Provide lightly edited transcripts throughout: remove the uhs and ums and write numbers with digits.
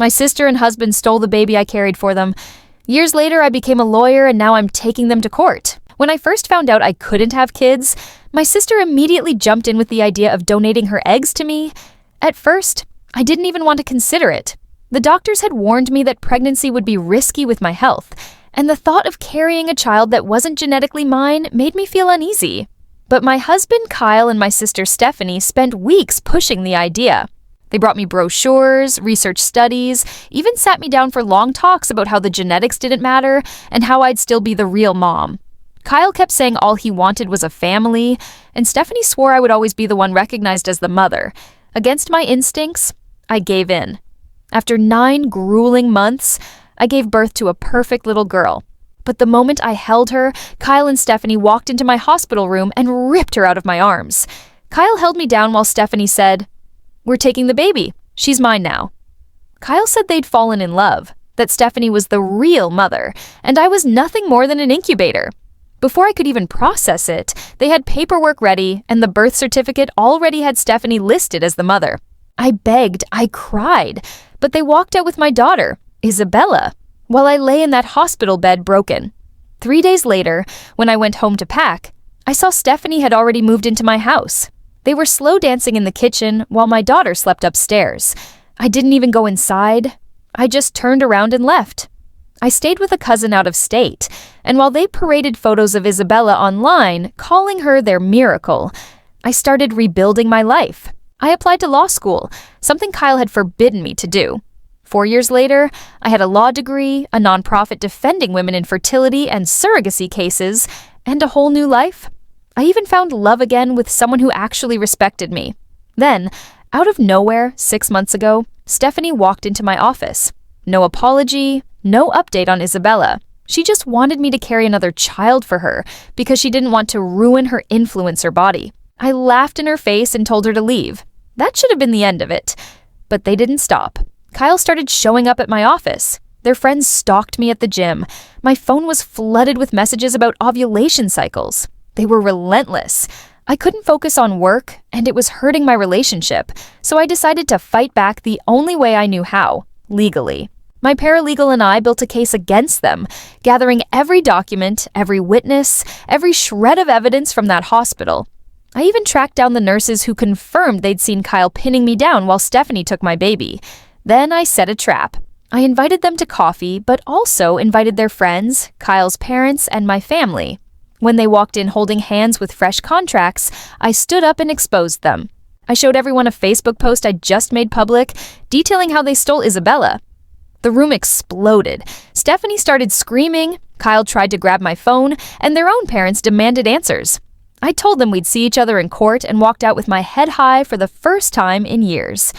My sister and husband stole the baby I carried for them. Years later, I became a lawyer and now I'm taking them to court. When I first found out I couldn't have kids, my sister immediately jumped in with the idea of donating her eggs to me. At first, I didn't even want to consider it. The doctors had warned me that pregnancy would be risky with my health, and the thought of carrying a child that wasn't genetically mine made me feel uneasy. But my husband Kyle and my sister Stephanie spent weeks pushing the idea. They brought me brochures, research studies, even sat me down for long talks about how the genetics didn't matter and how I'd still be the real mom. Kyle kept saying all he wanted was a family, and Stephanie swore I would always be the one recognized as the mother. Against my instincts, I gave in. After 9 grueling months, I gave birth to a perfect little girl. But the moment I held her, Kyle and Stephanie walked into my hospital room and ripped her out of my arms. Kyle held me down while Stephanie said, "We're taking the baby. She's mine now." Kyle said they'd fallen in love, that Stephanie was the real mother, and I was nothing more than an incubator. Before I could even process it, they had paperwork ready, and the birth certificate already had Stephanie listed as the mother. I begged, I cried, but they walked out with my daughter, Isabella, while I lay in that hospital bed broken. 3 days later, when I went home to pack, I saw Stephanie had already moved into my house. They were slow dancing in the kitchen while my daughter slept upstairs. I didn't even go inside. I just turned around and left. I stayed with a cousin out of state, and while they paraded photos of Isabella online, calling her their miracle, I started rebuilding my life. I applied to law school, something Kyle had forbidden me to do. 4 years later, I had a law degree, a nonprofit defending women in fertility and surrogacy cases, and a whole new life. I even found love again with someone who actually respected me. Then, out of nowhere, 6 months ago, Stephanie walked into my office. No apology, no update on Isabella. She just wanted me to carry another child for her because she didn't want to ruin her influencer body. I laughed in her face and told her to leave. That should have been the end of it. But they didn't stop. Kyle started showing up at my office. Their friends stalked me at the gym. My phone was flooded with messages about ovulation cycles. They were relentless. I couldn't focus on work, and it was hurting my relationship, so I decided to fight back the only way I knew how, legally. My paralegal and I built a case against them, gathering every document, every witness, every shred of evidence from that hospital. I even tracked down the nurses who confirmed they'd seen Kyle pinning me down while Stephanie took my baby. Then I set a trap. I invited them to coffee, but also invited their friends, Kyle's parents, and my family. When they walked in holding hands with fresh contracts, I stood up and exposed them. I showed everyone a Facebook post I just made public, detailing how they stole Isabella. The room exploded. Stephanie started screaming, Kyle tried to grab my phone, and their own parents demanded answers. I told them we'd see each other in court and walked out with my head high for the first time in years.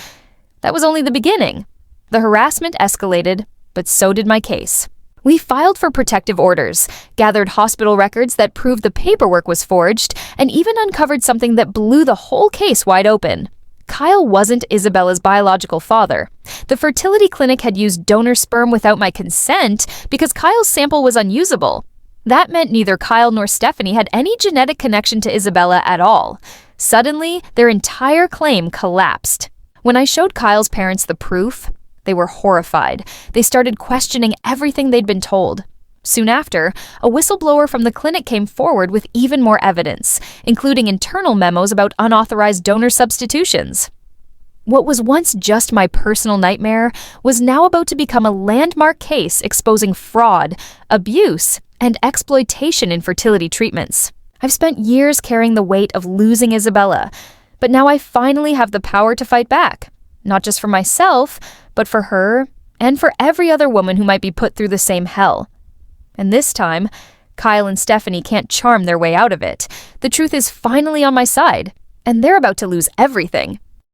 That was only the beginning. The harassment escalated, but so did my case. We filed for protective orders, gathered hospital records that proved the paperwork was forged, and even uncovered something that blew the whole case wide open. Kyle wasn't Isabella's biological father. The fertility clinic had used donor sperm without my consent because Kyle's sample was unusable. That meant neither Kyle nor Stephanie had any genetic connection to Isabella at all. Suddenly, their entire claim collapsed. When I showed Kyle's parents the proof, they were horrified. They started questioning everything they'd been told. Soon after, a whistleblower from the clinic came forward with even more evidence, including internal memos about unauthorized donor substitutions. What was once just my personal nightmare was now about to become a landmark case exposing fraud, abuse, and exploitation in fertility treatments. I've spent years carrying the weight of losing Isabella, but now I finally have the power to fight back, not just for myself, but for her and for every other woman who might be put through the same hell. And this time, Kyle and Stephanie can't charm their way out of it. The truth is finally on my side, and they're about to lose everything.